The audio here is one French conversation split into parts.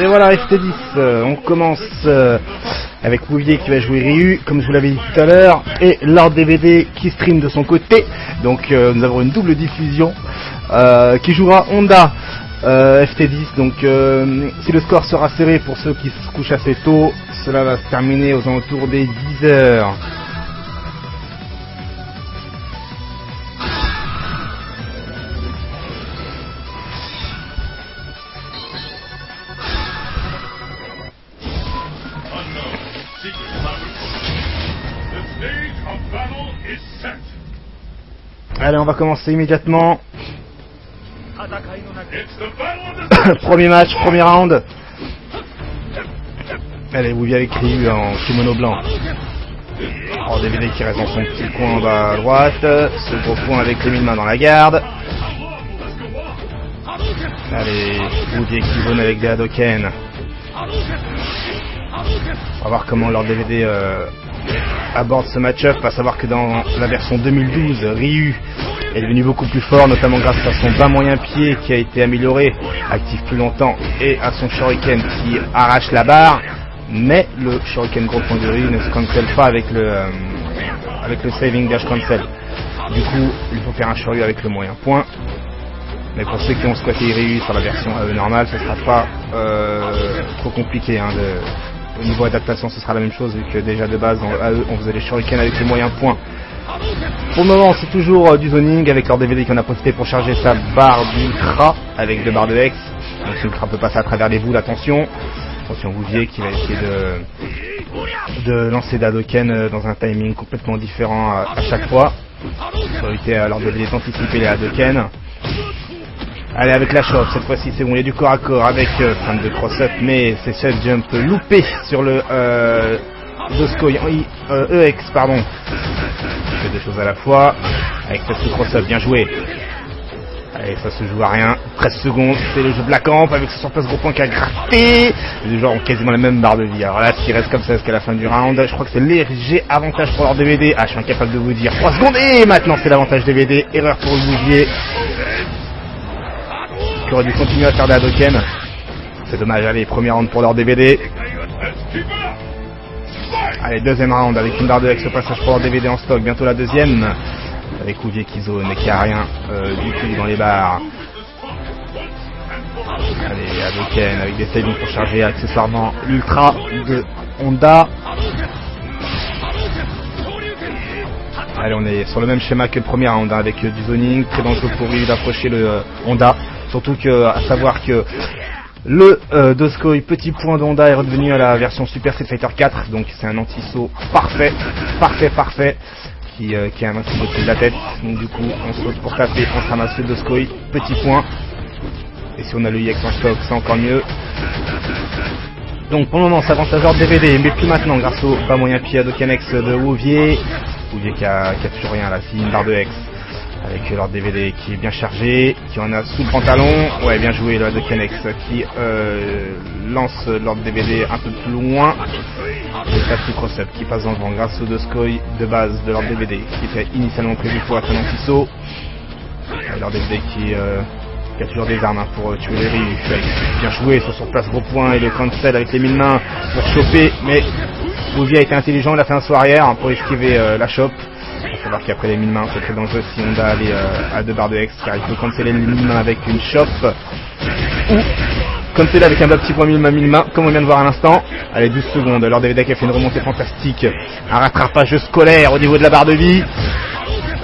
Et voilà, FT10, on commence avec Wouvier qui va jouer Ryu, comme je vous l'avais dit tout à l'heure, et Lord DVD qui stream de son côté. Donc nous avons une double diffusion qui jouera Honda FT10. Donc si le score sera serré pour ceux qui se couchent assez tôt, cela va se terminer aux alentours des 10 heures. Allez, on va commencer immédiatement. Premier match, premier round. Allez, Wouvier avec Ryu en kimono blanc. Oh, DVD qui reste dans son petit coin en bas à droite. Ce gros point avec les mille mains dans la garde. Allez, Wouvier qui zone avec des Hadoken. On va voir comment leur DVD aborde ce match-up, à savoir que dans la version 2012, Ryu est devenu beaucoup plus fort, notamment grâce à son bas moyen pied qui a été amélioré, actif plus longtemps, et à son shuriken qui arrache la barre, mais le shuriken gros point de Ryu ne se cancelle pas avec le saving dash cancel. Du coup, il faut faire un shuryu avec le moyen point. Mais pour ceux qui ont squatté Ryu sur la version normale, ce sera pas trop compliqué hein, au niveau adaptation, ce sera la même chose vu que déjà de base en AE on faisait les shurikens avec les moyens points. Pour le moment c'est toujours du zoning avec leur DVD qu'on a profité pour charger sa barre d'ultra avec 2 barres de X. Donc l'ultra peut passer à travers les boules, attention Wouvier qui va essayer de lancer d'Hadoken dans un timing complètement différent à chaque fois pour éviter leur DVD d'anticiper les Hadoken. Allez, avec la chauffe, cette fois-ci c'est bon, il y a du corps à corps avec fin de cross-up, mais c'est chef jump loupé sur le Doskoi EX, pardon. Il fait 2 choses à la fois, avec cette cross-up, bien joué. Allez, ça se joue à rien, 13 secondes, c'est le jeu Black Amp avec ce surface gros point qui a gratté. Les joueurs ont quasiment la même barre de vie, alors là ce qui reste comme ça jusqu'à la fin du round, je crois que c'est léger avantage pour leur DVD. Ah, je suis incapable de vous dire, 3 secondes, et maintenant c'est l'avantage DVD, erreur pour le Wouvier. Qui aurait dû continuer à faire des Hadoken. C'est dommage, allez, premier round pour leur DVD. Allez, deuxième round avec une barre de X au passage pour leur DVD en stock, bientôt la deuxième. Avec Wouvier qui zone et qui a rien du tout dans les barres. Allez, Hadoken avec des savings pour charger accessoirement l'ultra de Honda. Allez, on est sur le même schéma que le premier round hein, avec du zoning, très dangereux pour lui d'approcher le Honda. Surtout que, à savoir que le Doskoi petit point de Honda est redevenu à la version Super Street Fighter 4, donc c'est un anti-saut parfait, qui est un anti-saut au-dessus de la tête. Donc du coup, on saute pour taper, on se ramasse le Doskoi, petit point. Et si on a le IX en stock, c'est encore mieux. Donc pour le moment, ça avance à genre DVD, mais plus maintenant, grâce au bas moyen pied Hadoken X de Wouvier. Wouvier qui a toujours rien là, c'est une barre de X. Avec leur DVD qui est bien chargé, qui en a sous le pantalon. Ouais, bien joué le Hadoken X qui lance leur DVD un peu plus loin. Et le cross-up qui passe dans le vent grâce au Doskoi de base de leur DVD qui était initialement prévu pour être un anti-saut. Leur DVD qui a toujours des armes hein, pour tuer les Ryu. Bien joué sur son place gros point et le cancel avec les 1000 mains pour choper. Mais Wouvier a été intelligent, il a fait un saut arrière hein, pour esquiver la chope. Il faut savoir qu'après les 1000 mains c'est très dangereux si on a les à 2 barres de X car il faut canceller les 1000 mains avec une chope ou canceller avec un bas petit point 1000 mains comme on vient de voir à l'instant. Allez, 12 secondes, leur DVD qui a fait une remontée fantastique, un rattrapage scolaire au niveau de la barre de vie.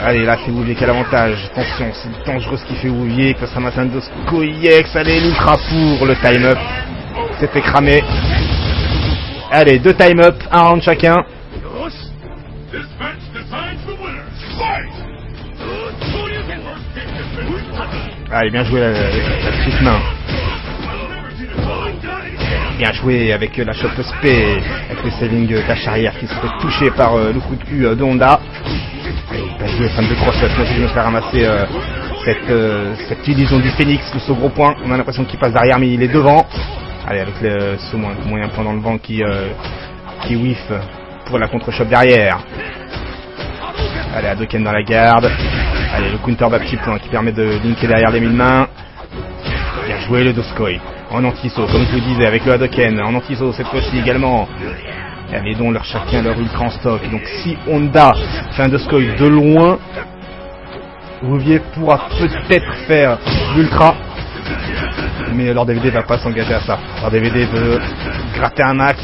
Allez, là c'est Wouvier qui a l'avantage, attention c'est dangereux ce qu'il fait Wouvier, que ça ramasse un Doskoi EX. Allez, l'ultra pour le time up, c'est fait cramer. Allez, 2 time up, un round chacun. Allez, bien joué la petite main. Bien joué avec la chope spé, avec le saving dash arrière qui se fait toucher par le coup de cul de Honda. Bien joué, fan de cross-up. Moi aussi je me fais ramasser cette illusion du phénix, le saut gros point. On a l'impression qu'il passe derrière mais il est devant. Allez, avec le saut moyen point dans le vent qui whiff pour la contre-chope derrière. Allez, Hadoken dans la garde. Allez, le counter bas petit point qui permet de linker derrière les 1000 mains. Bien joué le Doskoi. en anti-saut, comme je vous disais, avec le Hadoken, en anti-saut cette fois-ci également. Et donc chacun leur ultra en stock. Donc si Honda fait un Doskoi de loin, Rouvier pourra peut-être faire l'ultra, mais Lord DVD va pas s'engager à ça. Lord DVD veut gratter un max,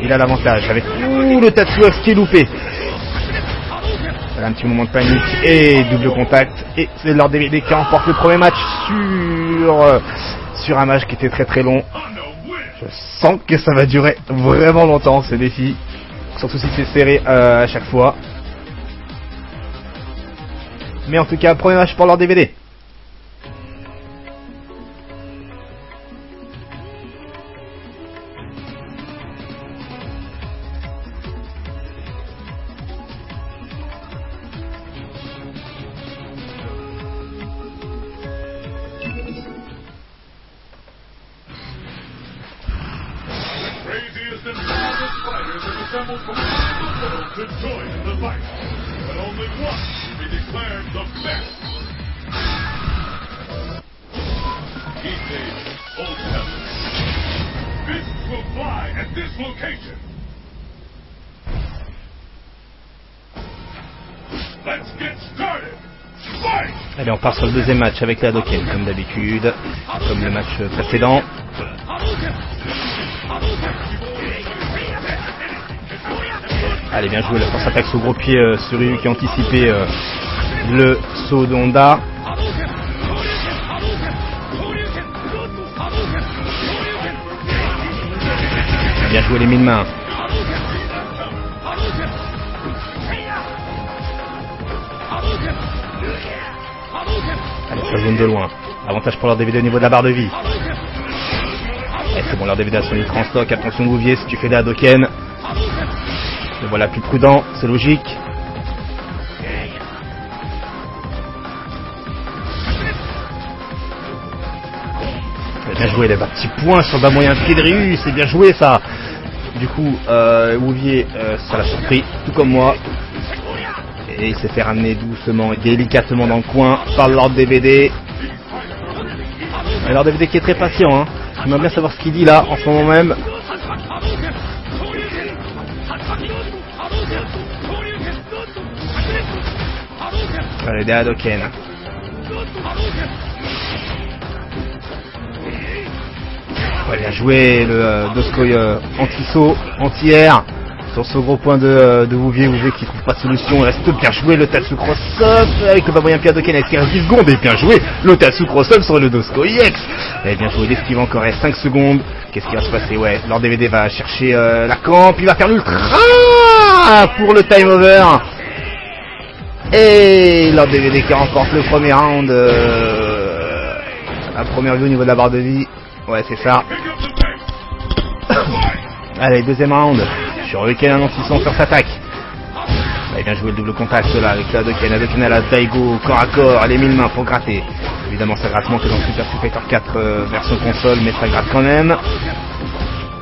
il a l'avantage avec le Tatsuox qui est loupé. Un petit moment de panique et double contact, et c'est Lord DVD qui remporte le premier match sur un match qui était très très long. Je sens que ça va durer vraiment longtemps ce défi, surtout si c'est serré à chaque fois. Mais en tout cas, premier match pour Lord DVD. Allez, on part sur le deuxième match avec la Hadoken, comme d'habitude, comme le match précédent. Allez, bien joué, la force attaque sous gros pied sur Ryu qui a anticipé le saut de Honda. Bien joué les mille mains. Allez, ça zone de loin. Avantage pour leur DVD au niveau de la barre de vie. Et c'est bon, leur DVD a son ultra en stock. Attention Bouvier, si tu fais des Hadoken, le voilà plus prudent, c'est logique. Bien joué, les petits points sur le bas moyen pied de Ryu, c'est bien joué ça. Du coup, Bouvier, ça l'a surpris, tout comme moi. Et il s'est fait ramener doucement et délicatement dans le coin par le Lord DVD. Lord DVD qui est très patient, hein. J'aimerais bien savoir ce qu'il dit là, en ce moment même. Allez, des Hadoken. Ouais, bien joué le Doskoi anti-saut, anti-air. Sur ce gros point de Bouvier qui trouve pas de solution. Reste bien joué le Tatsu Cross-Up avec le Baboyan Pierre Hadoken avec 10 secondes. Et bien joué le Tatsu Cross-Up sur le Doskoi X. Et bien joué l'esquive encore, reste 5 secondes. Qu'est-ce qui va se passer? Ouais, Lord DVD va chercher la camp, il va faire l'ultra pour le time over. Et Lord DVD qui remporte le premier round. La première vue au niveau de la barre de vie. Ouais, c'est ça. Allez, deuxième round. Sur lequel un anti-son sur s'attaque. Il a bien joué le double contact là avec la Hadoken à la Daigo, corps à corps, les mille mains pour gratter. Évidemment, ça gratte moins que dans Super Street Fighter 4 version console, mais ça gratte quand même.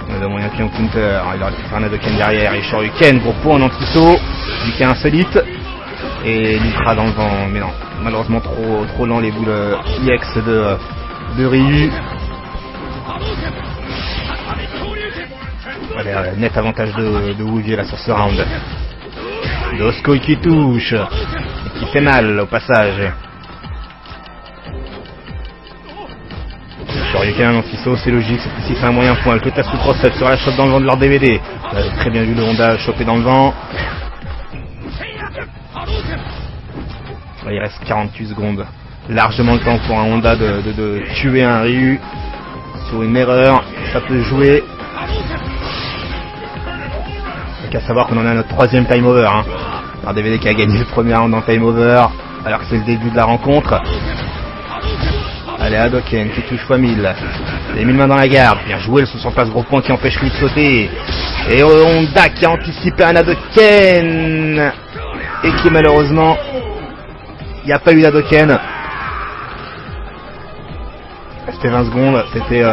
On a moyen pion counter, il aurait pu faire un Hadoken derrière, et Shoryuken, gros point en anti-saut, du qui est insolite. Et l'ultra dans le vent, mais non, malheureusement trop lent les boules IX de Ryu. Allez, net avantage de Bouvier là sur ce round. Doskoi qui touche et qui fait mal au passage. Shoryuken en anti-saut, c'est logique, cette fois-ci c'est un moyen point. Le Tatsu Cross-Up sur la shot dans le vent de leur DVD. Très bien vu le Honda choper dans le vent. Là, il reste 48 secondes. Largement le temps pour un Honda de tuer un Ryu sur une erreur. Ça peut jouer. Qu'à savoir qu'on en a notre troisième time over. Hein. Un DVD qui a gagné le premier round en time over, alors que c'est le début de la rencontre. Allez, Hadoken qui touche x 1000. Les 1000 mains dans la garde. Bien joué, le sur place gros point qui empêche lui de sauter. Et Honda qui a anticipé un Hadoken. Et qui malheureusement, il n'y a pas eu d'Hadoken. C'était 20 secondes, c'était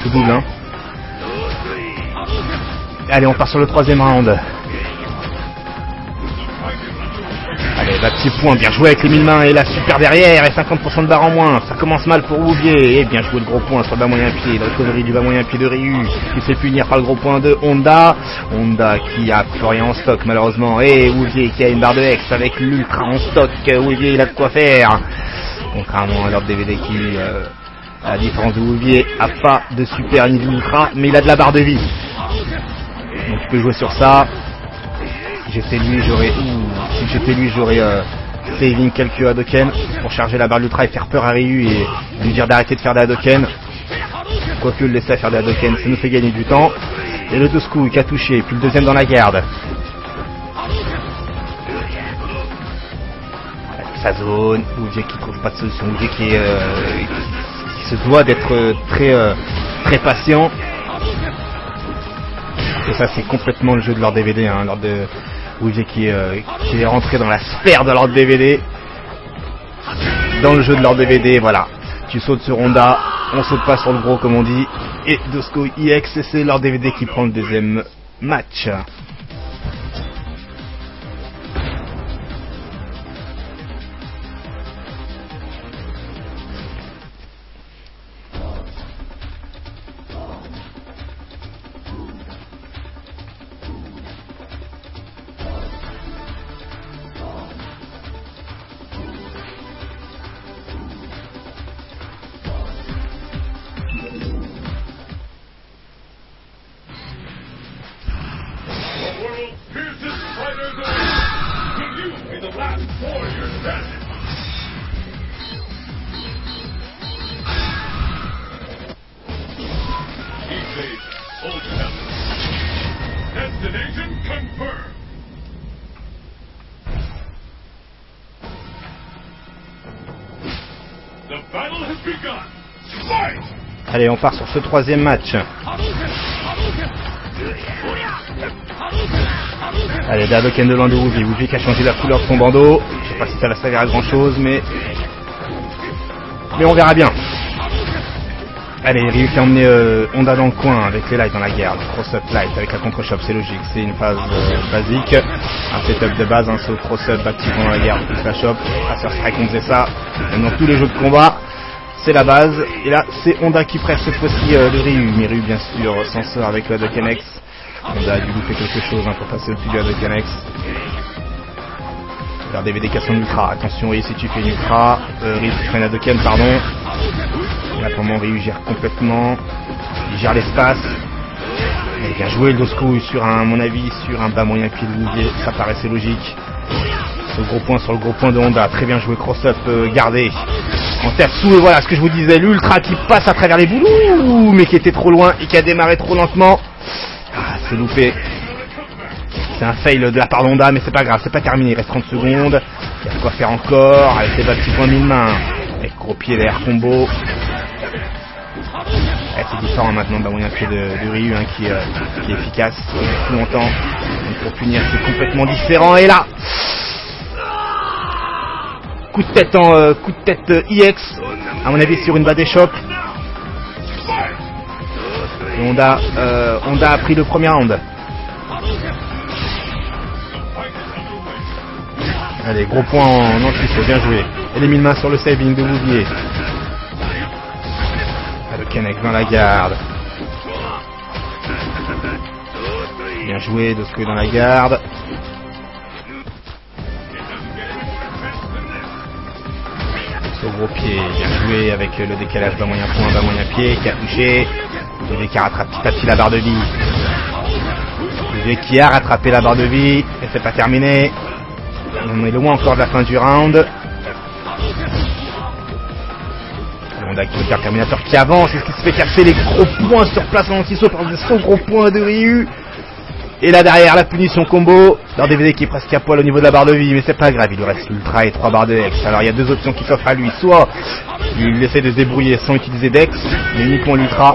tout double. Hein. Allez, on part sur le troisième round. Allez, La petit point, bien joué avec les 1000 mains et la super derrière et 50% de barre en moins. Ça commence mal pour Wouvier et bien joué le gros point sur le bas moyen pied. La recovery du bas moyen pied de Ryu qui se fait punir par le gros point de Honda. Honda qui a plus rien en stock malheureusement et Wouvier qui a une barre de Hex avec l'ultra en stock. Wouvier il a de quoi faire. Contrairement à l'ordre DVD qui, à la différence de Wouvier, a pas de super ni d'ultra mais il a de la barre de vie. Donc tu peux jouer sur ça. Si j'étais lui, j'aurais saving quelques Hadoken pour charger la barre d'ultra et faire peur à Ryu et lui dire d'arrêter de faire des Hadoken. Quoique le laisser faire des Hadoken, ça nous fait gagner du temps. Et le Dosku qui a touché, puis le deuxième dans la garde. Sa zone, Wouvier qui trouve pas de solution, Wouvier qui se doit d'être très patient. Et ça c'est complètement le jeu de leur DVD, hein, lors de Wouvier qui est rentré dans la sphère de leur DVD. Dans le jeu de leur DVD, voilà. Tu sautes sur Honda, on saute pas sur le gros comme on dit. Et Dosco EX, et c'est leur DVD qui prend le deuxième match. Allez, on part sur ce troisième match. Allez, des Hadoken de loin de Wouvier. Wouvier qui a changé la couleur de son bandeau. Je sais pas si ça va servir à grand chose, mais on verra bien. Allez, Ryu qui a emmené Honda dans le coin avec les lights dans la garde. Cross-up light avec la contre-shop, c'est logique. C'est une phase basique. Un setup de base, un saut cross-up activant dans la garde plus la shop. Sur Strike on faisait ça. Même dans tous les jeux de combat. C'est la base, et là c'est Honda qui presse cette fois-ci le Ryu, mais Ryu bien sûr sans sort avec le Hadoken X. Honda a dû louper quelque chose pour passer au-dessus du Hadoken X. Alors DVD cassant l'ultra, attention Ryu si tu fais une ultra, Ryu si tu fais un Hadoken pardon. Là pour le moment Ryu gère complètement, il gère l'espace. Et bien joué le Dosku sur un, à mon avis, sur un bas moyen pied de Wouvier, ça paraissait logique. Ce gros point sur le gros point de Honda, très bien joué, cross-up gardé. En terre sous, et voilà ce que je vous disais, l'ultra qui passe à travers les boulous, mais qui était trop loin et qui a démarré trop lentement. Ah, c'est loupé. C'est un fail de la part d'Honda, mais c'est pas grave, c'est pas terminé, il reste 30 secondes. Il y a de quoi faire encore, avec les bas petits points de 1000 mains. Avec gros pied d'air combo. C'est différent maintenant, bah oui, un pied de Ryu hein, qui est efficace plus longtemps. Donc pour punir, c'est complètement différent. Et là, coup de tête EX, à mon avis sur une bas des chocs. Et Honda a pris le premier round. Allez, gros point en anti, bien joué. Et les 1000 mains sur le saving de Wouvier. Hadoken dans la garde. Bien joué, Dosku dans la garde. Ce gros pied, bien joué avec le décalage bas moyen point, bas moyen pied qui a touché. Wouvier qui a rattrapé petit à petit la barre de vie. Wouvier qui a rattrapé la barre de vie. Et c'est pas terminé. On est loin encore de la fin du round. Honda qui est le Terminator qui avance, et ce qui se fait casser les gros points sur place en anti-saut par des sauts gros points de Ryu. Et là derrière la punition combo, leur DVD qui est presque à poil au niveau de la barre de vie, mais c'est pas grave, il lui reste l'ultra et 3 barres de Hex. Alors il y a deux options qui s'offrent à lui, soit il essaie de se débrouiller sans utiliser Dex, mais uniquement l'ultra,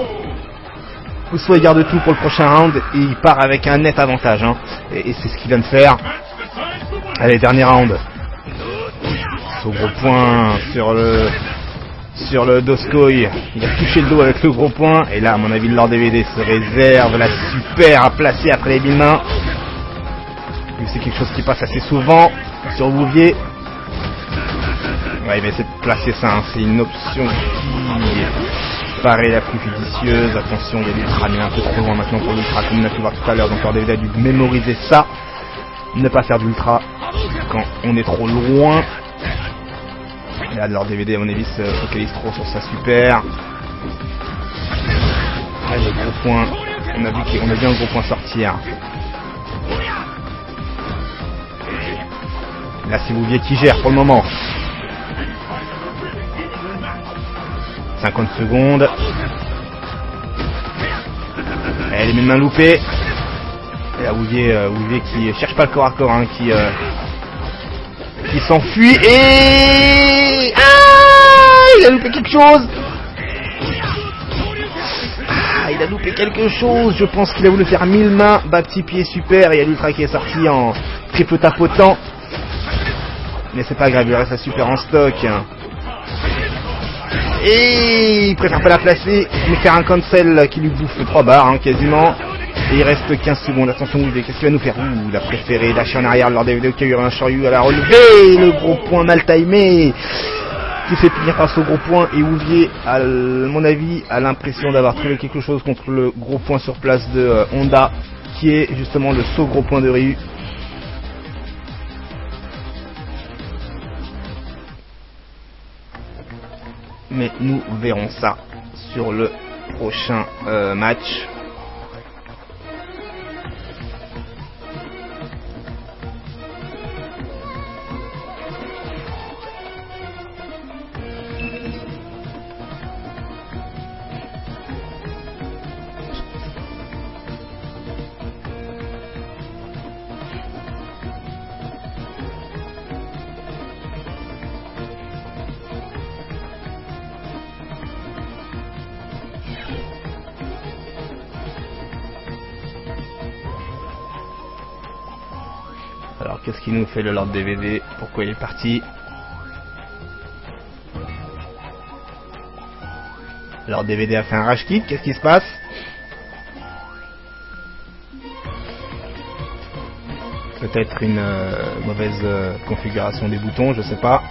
ou soit il garde tout pour le prochain round et il part avec un net avantage, hein. Et c'est ce qu'il vient de faire. Allez, dernier round. Ce gros point sur le Doskoi, il a touché le dos avec le gros point, et là à mon avis leur DVD se réserve la super à placer après les 1000 mains. C'est quelque chose qui passe assez souvent sur Wouvier. Ouais, mais c'est de placer ça, hein. C'est une option qui paraît la plus judicieuse. Attention, il y a l'ultra, mais un peu trop loin maintenant pour l'ultra, comme on a pu voir tout à l'heure. Donc leur DVD a dû mémoriser ça. Ne pas faire d'ultra quand on est trop loin. Et là, leur DVD, à mon avis, se focalise trop sur ça. Super. Allez, le gros point. On a vu un gros point sortir. Là, c'est Bouvier qui gère pour le moment. 50 secondes. Elle met une main loupée. Et là, Bouvier qui cherche pas le corps à corps, hein, qui s'enfuit et... Ah, il a loupé quelque chose. Il a loupé quelque chose, je pense qu'il a voulu faire 1000 mains, bas petit pied super, et il y a l'ultra qui est sorti en triple tapotant. Mais c'est pas grave, il reste à super en stock. Et il préfère pas la placer, mais faire un cancel qui lui bouffe 3 barres, hein, quasiment. Et il reste 15 secondes, attention Bouvier, qu'est-ce qu'il va nous faire? Ouh, il a préféré lâcher en arrière lors des vidéos qu'il y a eu un Shoryu à la relevée, le gros point mal timé. Qui fait punir par ce gros point, et Bouvier, à mon avis, a l'impression d'avoir trouvé quelque chose contre le gros point sur place de Honda, qui est justement le saut gros point de Ryu. Mais nous verrons ça sur le prochain match. Alors qu'est-ce qu'il nous fait le Lord DVD? Pourquoi il est parti? Lord DVD a fait un rage kit, qu'est-ce qui se passe? Peut-être une mauvaise configuration des boutons, je sais pas.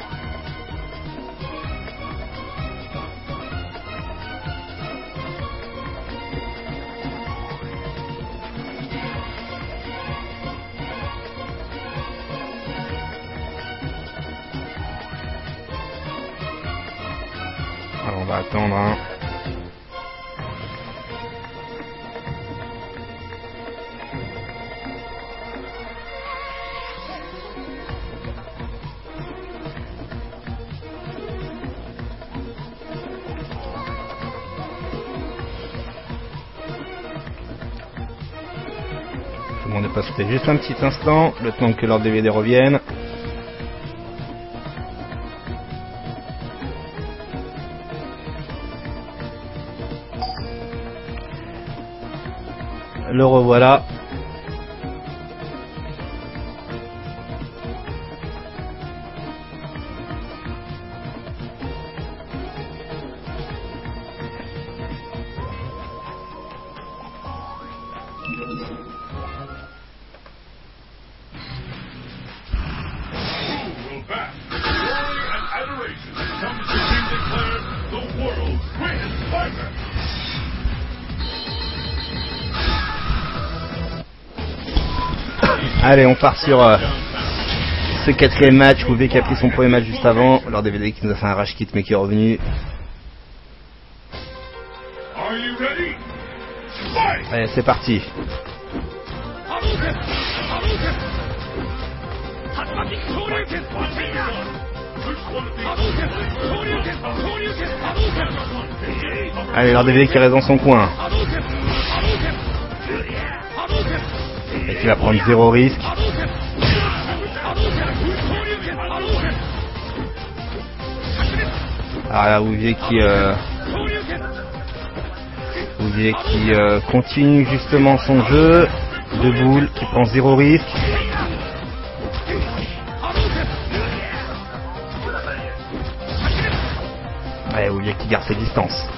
Alors on va attendre, hein. Je vous demande de passer juste un petit instant, le temps que leur DVD revienne. Le revoilà. Allez, on part sur ce 4e match. Bouvier qui a pris son premier match juste avant. Lord DVD qui nous a fait un rage kit mais qui est revenu. Allez, c'est parti. Allez, Lord DVD qui reste dans son coin. Et qui va prendre 0 risque. Alors là, Bouvier qui continue justement son jeu de boule, qui prend 0 risque. Ouais, Bouvier qui garde ses distances.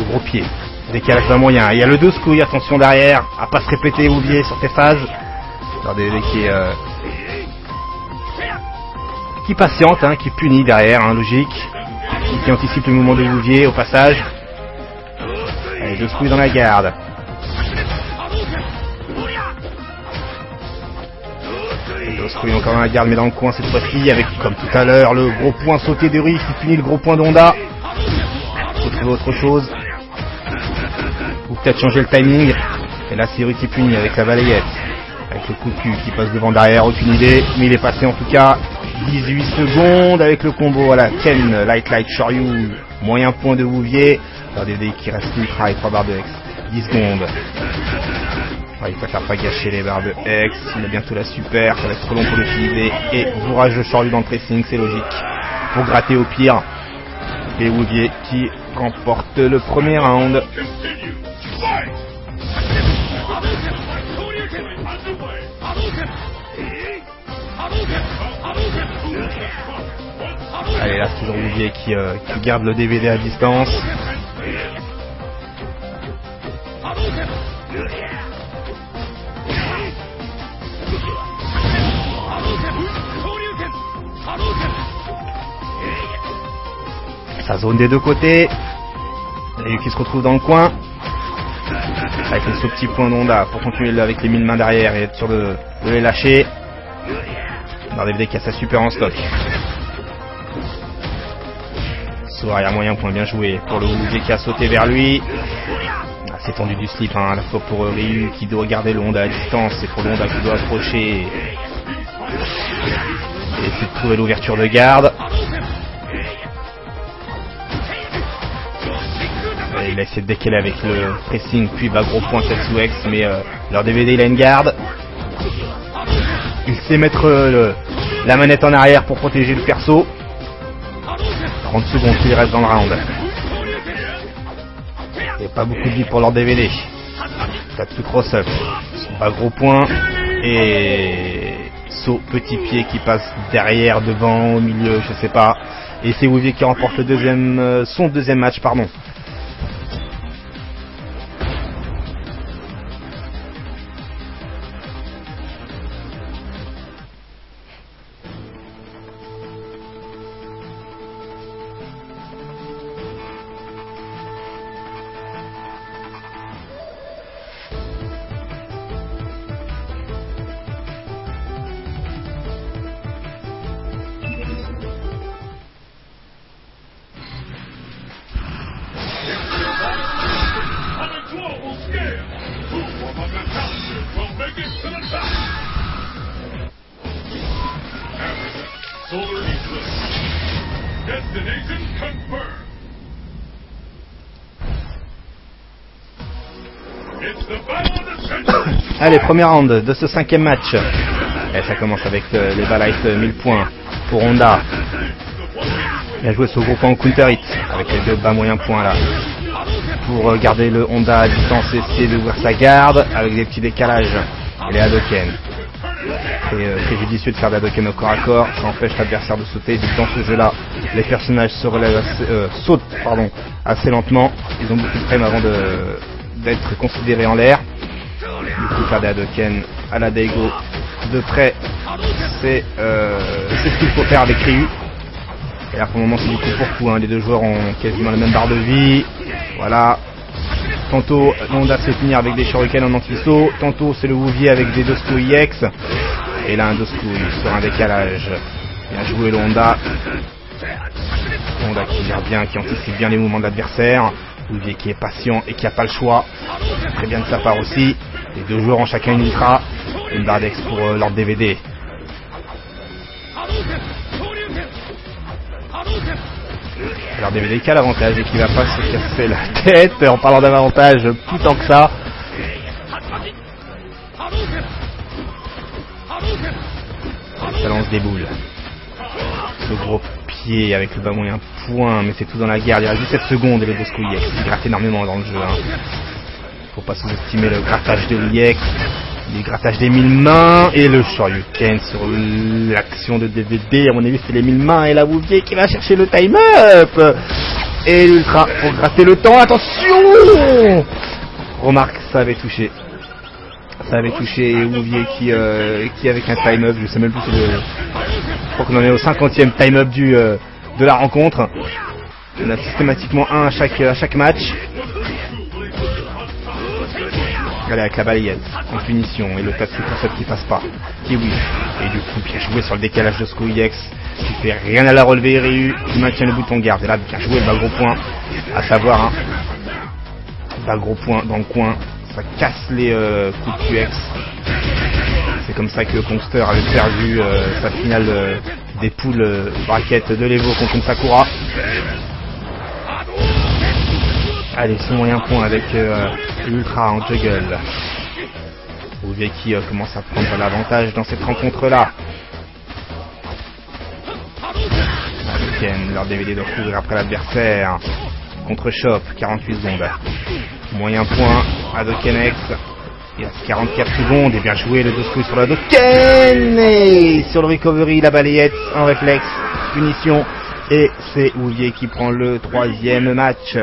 Au gros pied. Décalage d'un moyen. Il y a le 12 couilles, attention derrière, à pas se répéter Bouvier sur tes phases. Alors DVD qui patiente, hein, qui punit derrière, hein, logique. Qui anticipe le mouvement de Wouvier au passage. Allez, deux squeeze dans la garde. Deux squeeze encore dans la garde, mais dans le coin cette fois-ci, avec comme tout à l'heure le gros point sauté de Ryu qui punit le gros point d'Honda. Faut trouver autre chose. Ou peut-être changer le timing. Et là c'est Ryu qui punit avec la balayette. Avec le coup de cul qui passe devant derrière, aucune idée. Mais il est passé en tout cas. 18 secondes avec le combo. Voilà, Ken, Light Shoryu. Moyen point de Wouvier. RDD qui reste ultra et 3 barres de X. 10 secondes. Ouais, il préfère pas gâcher les barres de X. Il a bientôt la super. Ça va être trop long pour l'utiliser. Et bourrage de Shoryu dans le pressing, c'est logique. Pour gratter au pire. Et Wouvier qui remporte le premier round. Allez, là c'est toujours Wouvier qui garde le DVD à distance. Ça zone des deux côtés. Et qui se retrouve dans le coin. Avec ce petit point d'Honda pour continuer avec les 1000 mains derrière et être sûr de les lâcher. Dans DVD qui a sa super en stock. Saut arrière moyen point bien joué pour le Wouvier qui a sauté vers lui. Ah, c'est tendu du slip, hein, à la fois pour Ryu qui doit garder le Honda à distance et pour le Honda qui doit approcher. Et essayer de trouver l'ouverture de garde. Et il a essayé de décaler avec le pressing puis bas gros point Tetsu X, mais leur DVD il a une garde. Il sait mettre la manette en arrière pour protéger le perso. 30 secondes qu'il reste dans le round. Il n'y a pas beaucoup de vie pour leur DVD. Tatsu cross-up. Pas gros point. Et saut petit pied qui passe derrière, devant, au milieu, je sais pas. Et c'est Wouvier qui remporte le son deuxième match, pardon. Allez, premier round de ce cinquième match. Et ça commence avec les balites 1000 points pour Honda. Il a joué ce gros point au counter hit avec les deux bas moyens points là. Pour garder le Honda à distance et essayer d'ouvrir sa garde avec des petits décalages. Et les Hadoken. C'est préjudicieux de faire des Hadoken au corps à corps. Ça empêche l'adversaire de sauter. Dans ce jeu là, les personnages se relèvent sautent assez lentement. Ils ont beaucoup de frame avant d'être considérés en l'air. Du coup, faire des Hadoken à la Daigo de près, c'est ce qu'il faut faire avec Ryu. Et là pour le moment c'est du coup pour coup, hein. Les deux joueurs ont quasiment la même barre de vie. Voilà. Tantôt Honda se fait finir avec des shurikens en anti-saut, tantôt c'est le Wouvier avec des Dosku IX. Et là un Dosku sur un décalage. Bien joué le Honda. Honda qui gère bien, qui anticipe bien les mouvements de l'adversaire. Wouvier qui est patient et qui n'a pas le choix. Très bien de sa part aussi. Les deux joueurs ont chacun une ultra. Une barre d'ex pour leur DVD. Alors DVD qui a l'avantage et qui va pas se casser la tête en parlant d'avantage plus tant que ça. Ça lance des boules. Ce gros pied avec le bas moyen point, mais c'est tout dans la garde. Il reste 17 secondes et le Dosku IX qui gratte énormément dans le jeu. Hein. Faut pas sous-estimer le grattage de l'IX, le grattage des 1000 mains et le Shoryuken sur l'action de DVD. À mon avis, c'est les 1000 mains et la Wouvier qui va chercher le time-up. Et l'ultra pour gratter le temps. Attention! Remarque, ça avait touché. Ça avait touché Wouvier qui avec un time-up, je sais même plus si Je crois qu'on en est au 50e time-up de la rencontre. On a systématiquement un à chaque match. Allez, avec la balayette en punition et le tas de concept qui passe pas. Kiwi. Et du coup, bien joué sur le décalage de Skoyex. Qui fait rien à la relever, Ryu. Qui maintient le bouton garde. Et là, bien joué le bas gros point. À savoir, hein. Bas gros point dans le coin. Ça casse les coups de QX. C'est comme ça que Kongster avait perdu sa finale des poules bracket de l'Evo contre une Sakura. Allez, son moyen point avec l'Ultra en juggle. Ouvier qui commence à prendre l'avantage dans cette rencontre-là. Leur DVD doit courir après l'adversaire. Contre-choc, 48 secondes. Moyen point, Hadoken X. Il reste 44 secondes et bien joué le Doskoi sur la Hadoken. Et sur le recovery, la balayette en réflexe, punition. Et c'est Ouvier qui prend le 3e match.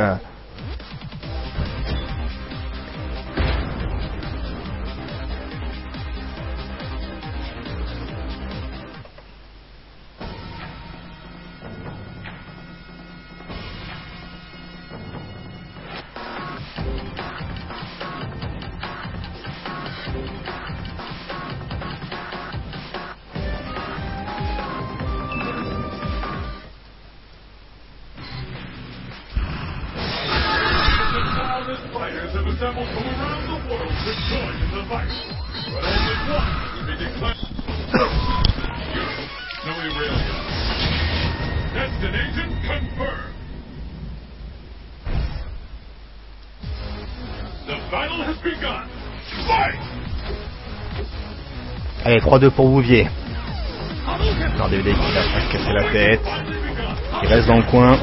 Allez, 3-2 pour Ouvier. Alors DVD qui va se casser la tête. Il reste dans le coin.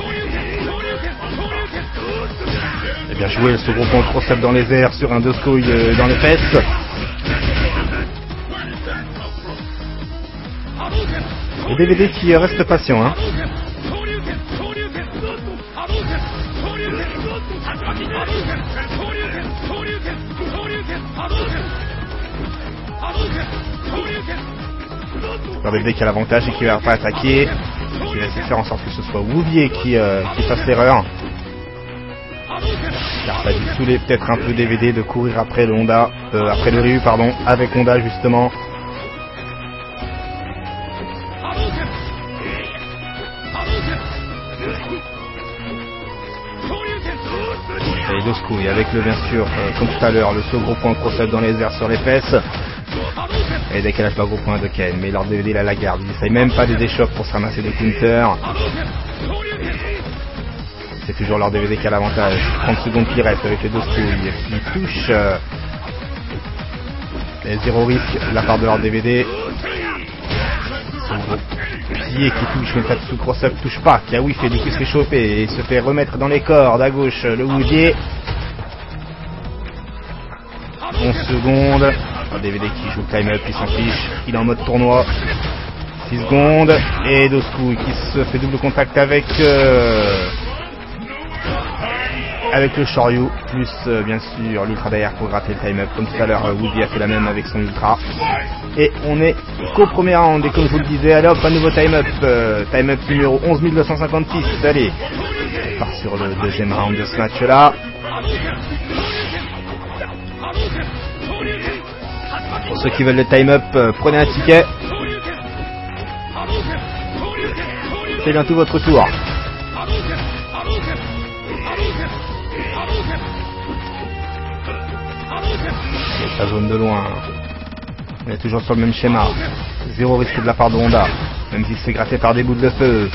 Et bien joué ce gros point cross-up dans les airs sur un Doskoi dans les fesses. Et DVD qui reste patient, hein. DVD qui a l'avantage et qui va pas attaquer, qui va essayer de faire en sorte que ce soit Ouvier qui fasse l'erreur. Car ça a dû saouler peut-être un peu DVD de courir après le Honda, après le Ryu pardon, avec Honda justement. Et Doskoi avec le bien sûr, comme tout à l'heure, le saut gros point cross-up dans les airs sur les fesses. Et décalage pas gros point de Ken, mais leur DVD là la garde, il essaye même pas des échocs pour se ramasser des counters. C'est toujours leur DVD qui a l'avantage. 30 secondes qui restent avec les Doskoi qui touchent. Et zéro risque de la part de leur DVD. Son gros pied qui touche, mais Tatsu cross-up touche pas. Kawi fait du coup se fait choper et se fait remettre dans les cordes à gauche le Ouvier. 11 secondes. Un DVD qui joue time up, il s'en fiche, il est en mode tournoi. 6 secondes et Doskoi qui se fait double contact avec le Shoryu plus bien sûr l'ultra derrière pour gratter le time up comme tout à l'heure. Woody a fait la même avec son ultra et on est qu'au premier round et comme je vous le disais, allez hop, un nouveau time up numéro 11256. Allez, on part sur le deuxième round de ce match là. Pour ceux qui veulent le time-up, prenez un ticket. C'est bientôt votre tour. La zone de loin. On est toujours sur le même schéma. Zéro risque de la part de Honda, même s'il se fait gratter par des bouts de feu.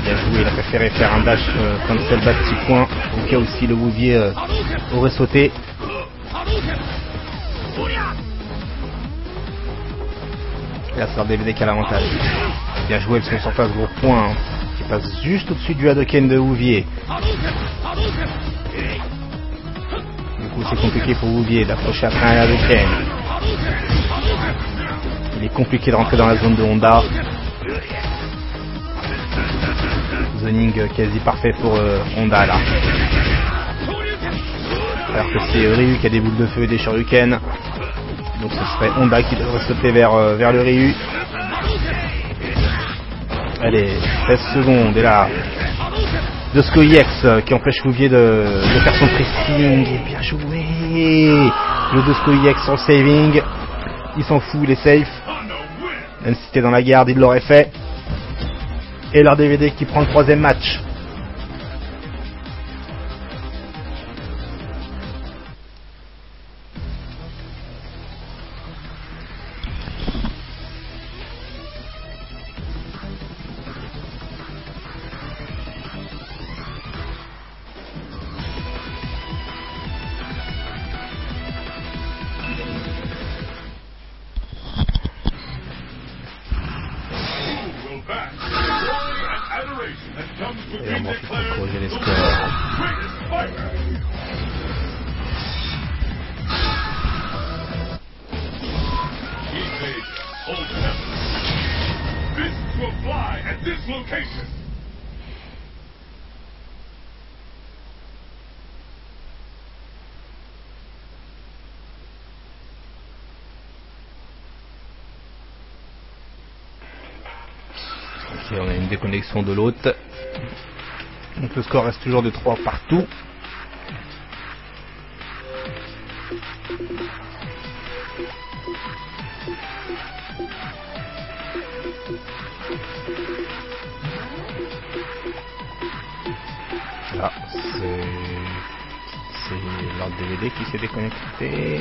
Bien joué, il a préféré faire un dash cancel bas de 6 points au cas où si le Ouvier aurait sauté. Et là c'est leur DVD qui a l'avantage. Bien joué parce qu'on s'en passe gros point qui passe juste au-dessus du Hadoken de Ouvier. Du coup c'est compliqué pour Ouvier d'approcher après un Hadoken. Il est compliqué de rentrer dans la zone de Honda. Zoning quasi parfait pour Honda là. Alors que c'est Ryu qui a des boules de feu et des shurikens. Donc ce serait Honda qui devrait sauter vers le Ryu. Allez, 16 secondes et là Dosco EX qui empêche Louvier de faire son pressing. Bien joué. Le Dosco EX sur le saving. Il s'en fout, il est safe. Même si c'était dans la garde, il l'aurait fait. Et leur DVD qui prend le 3e match. Et on m'en fout pour corriger les scores. Ok, on a une déconnexion de l'autre. Donc le score reste toujours de 3 partout. Là, c'est leur DVD qui s'est déconnecté.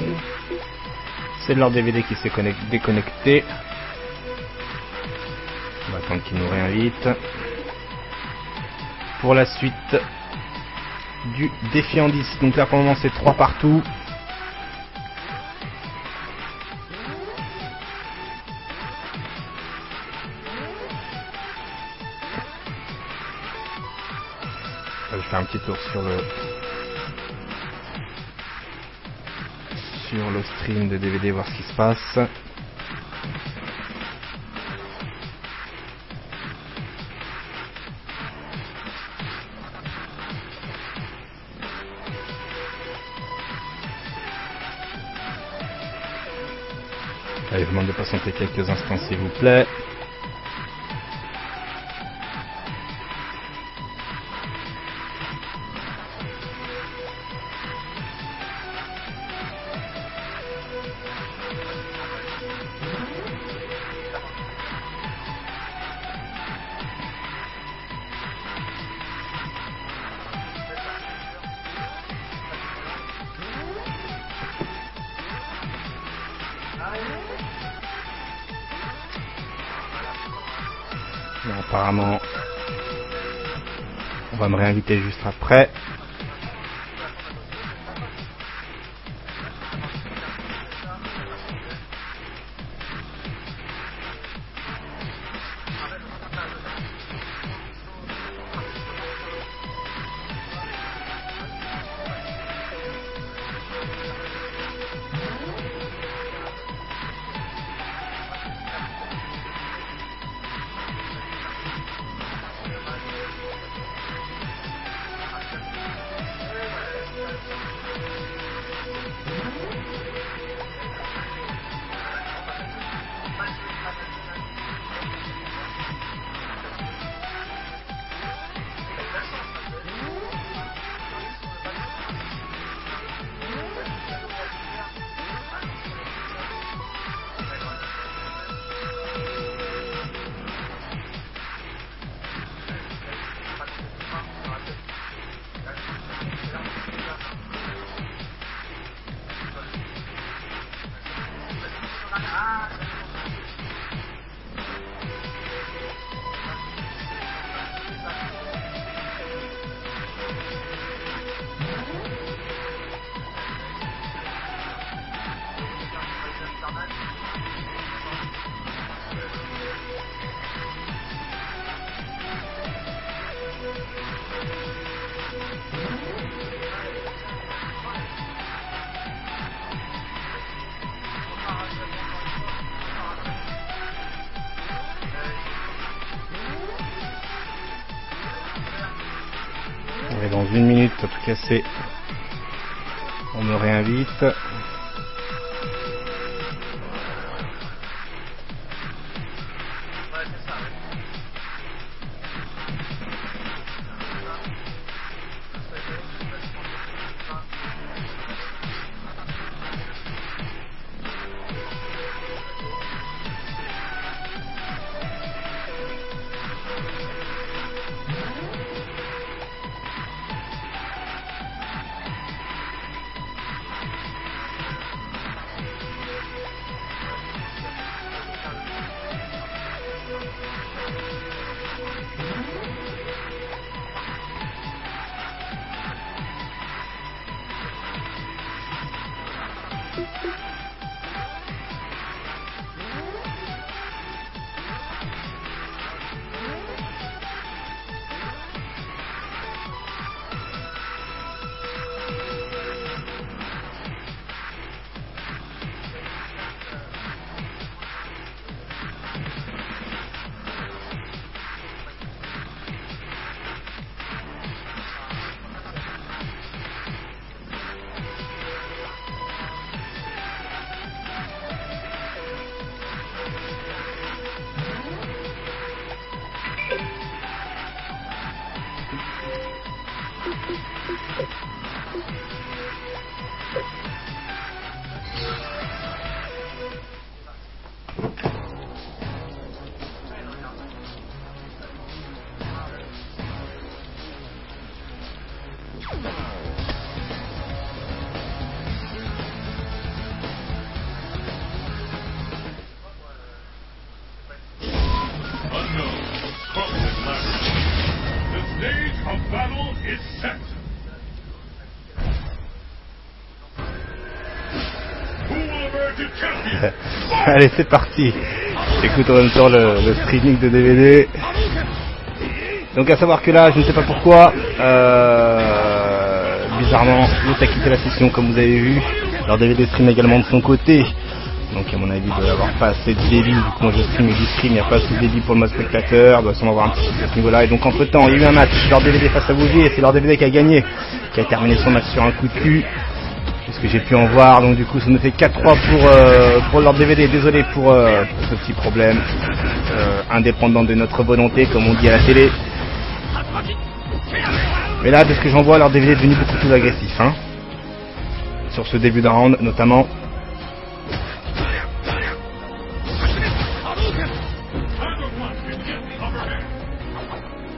C'est leur DVD qui s'est déconnecté. On va attendre qu'il nous réinvite. Pour la suite du défi en 10. Donc là pour le moment c'est 3 partout. Je vais faire un petit tour sur le stream de DVD, voir ce qui se passe. Allez, je vous demande de patienter quelques instants s'il vous plaît. Bon, apparemment, on va me réinviter juste après. Et dans une minute, en tout cas, c'est On me réinvite. Allez, c'est parti. Écoute en même temps le streaming de DVD. Donc à savoir que là, je ne sais pas pourquoi, bizarrement, l'autre a quitté la session comme vous avez vu. Alors DVD stream également de son côté. Donc à mon avis, il doit avoir pas assez de débit. Vu que moi je stream et du stream, il n'y a pas assez de débit pour le mode spectateur. Il doit sûrement avoir un petit peu à ce niveau-là. Et donc entre temps, il y a eu un match. Leur DVD face à Bouvier, et c'est leur DVD qui a gagné. Qui a terminé son match sur un coup de cul. Ce que j'ai pu en voir, donc du coup ça nous fait 4-3 pour leur DVD. Désolé pour ce petit problème indépendant de notre volonté, comme on dit à la télé. Mais là, de ce que j'en vois, leur DVD est devenu beaucoup plus agressif, hein, sur ce début de round notamment.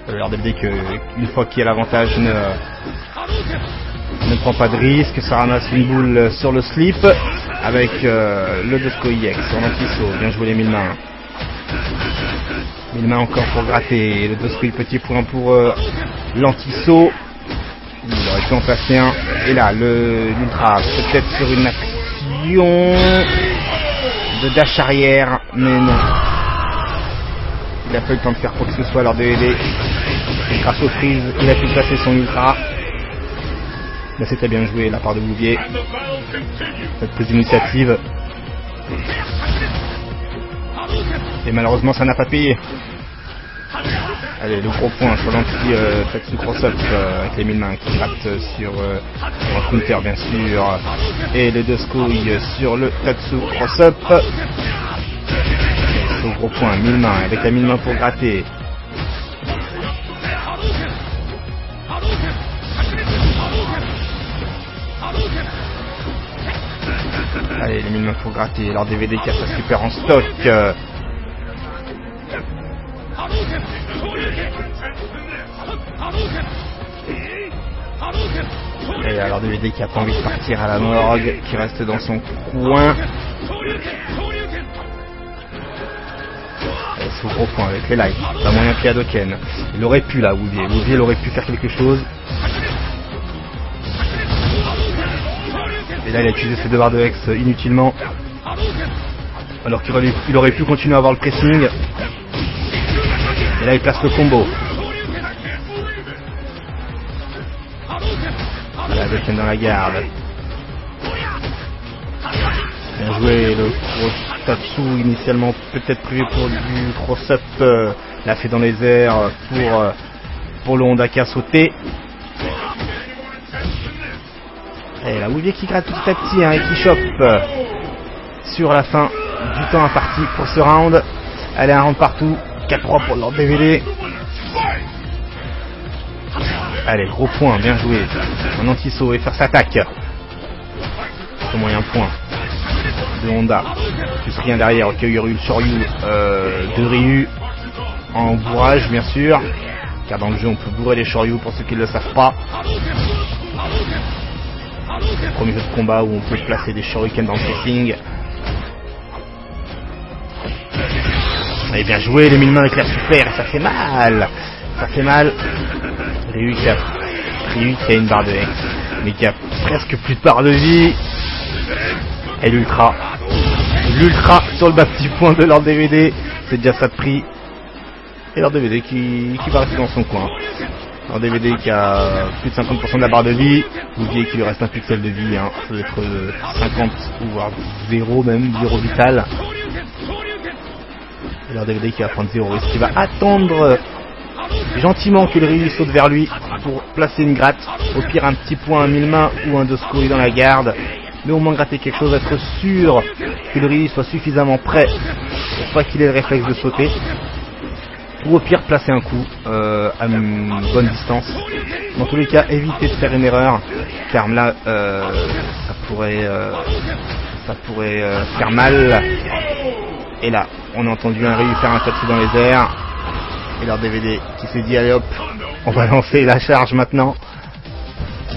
Leur DVD qu'une fois qu'il y a l'avantage ne prend pas de risque, ça ramasse une boule sur le slip avec le Dosco IX sur l'anti-saut. Bien joué les 1000 mains. 1000 mains encore pour gratter. Le Dosco, petit point pour l'anti-saut. Il aurait pu en placer un. Et là, l'ultra, peut-être sur une action de dash arrière, mais non. Il n'a pas eu le temps de faire quoi que ce soit à leur DVD. Grâce aux prises, il a pu placer son ultra. Là c'était bien joué de la part de Bouvier. Cette prise d'initiative. Et malheureusement ça n'a pas payé. Allez, le gros point sur l'anti-Tatsu cross-up avec les 1000 mains qui gratte sur un counter bien sûr. Et les deux skouilles sur le Tatsu cross-up. Ce gros point, 1000 mains avec la 1000 mains pour gratter. Allez, les 1000 mains pour gratter, leur DVD qui a sa super en stock. Et alors DVD qui a pas envie de partir à la morgue, qui reste dans son coin. Et ce gros point avec les lights, pas moyen pied à Doken. Il aurait pu là, Bouvier il aurait pu faire quelque chose. Et là il a utilisé ses deux barres de Hex inutilement. Alors qu'il aurait pu continuer à avoir le pressing. Et là il place le combo. Voilà, Doken dans la garde. Bien joué, le Tatsu initialement peut-être prévu pour du cross-up. L'a fait dans les airs pour le Honda qui a sauté. Et la Bouvier qui gratte petit à petit hein, et qui chope sur la fin du temps imparti pour ce round. Allez, un round partout. 4-3 pour Lord DVD. Allez, gros point, bien joué. Un anti-saut et faire sa attaque. Ce moyen point de Honda. Plus rien derrière. Ok, il y aurait eu le Shoryu de Ryu en bourrage, bien sûr. Car dans le jeu, on peut bourrer les Shoryu pour ceux qui ne le savent pas. Premier jeu de combat où on peut placer des Shuriken dans le facing. Et bien joué, les 1000 mains éclair super, ça fait mal. Ça fait mal. Ryu qui a une barre de X, mais qui a presque plus de barre de vie. Et l'ultra sur le bas petit point de Lord DVD, c'est déjà ça de prix. Et Lord DVD qui va rester dans son coin. Lord DVD qui a plus de 50% de la barre de vie. Vous voyez qu'il lui reste un pixel de vie, hein. Ça doit être 50 ou voire 0 même, 0 vital. Et Lord DVD qui va prendre 0 risque, qui va attendre gentiment que le Ryu saute vers lui pour placer une gratte. Au pire un petit point, un 1000 mains ou un Doskoi dans la garde. Mais au moins gratter quelque chose, être sûr que le Ryu soit suffisamment prêt pour pas qu'il ait le réflexe de sauter. Ou au pire placer un coup à une bonne distance. Dans tous les cas, évitez de faire une erreur, car là ça pourrait faire mal. Et là, on a entendu un Ryu faire un tatsu dans les airs. Et leur DVD qui s'est dit allez hop, on va lancer la charge maintenant.